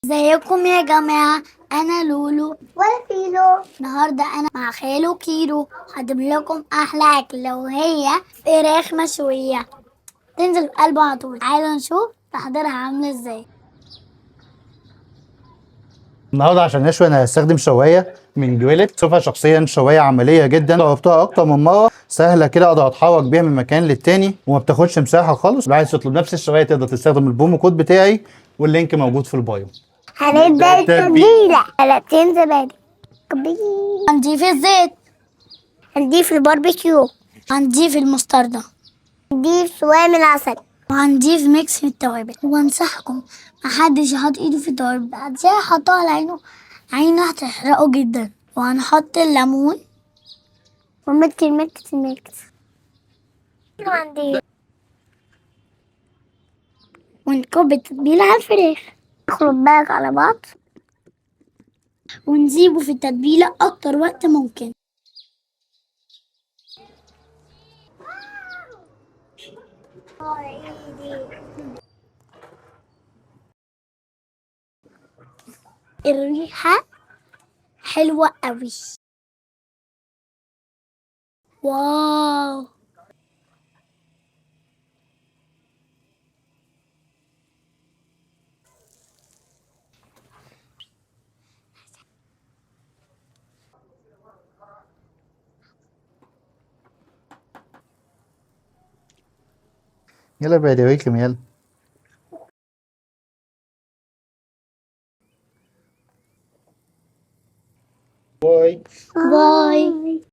ازيكم يا جماعة؟ أنا لولو ولا فيلو. النهاردة أنا مع خالو كيرو هقدم لكم أحلى أكلة وهي فراخ مشوية تنزل في قلبه على طول. تعالوا نشوف تحضيرها عامل ازاي. النهارده عشان نشوي انا هستخدم شوايه من جويلت. شوفها شخصيا شوايه عمليه جدا، جربتها اكتر من مره، سهله كده اقدر اتحرك بيها من مكان للتاني وما بتاخدش مساحه خالص. لو عايز تطلب نفس الشوايه تقدر تستخدم البرومو كود بتاعي واللينك موجود في البايو. هنبدأ التتبيلة. 3 زبادي كبير. هنضيف الزيت، هنضيف الباربيكيو، هنضيف المستردة، هنضيف شوية من العسل، وهنضيف ميكس من التوابل. وانصحكم محدش يحط ايده في التوابل، بعدها حطه على عينه هتحرقه جدا. وهنحط الليمون الميكس وهنضيف ونكب التتبيلة على الفراخ. نخلط بالك على بعض ونسيبه في التتبيلة أكتر وقت ممكن. الريحة حلوة قوي. واو. يلا بقى يلا. باي. باي.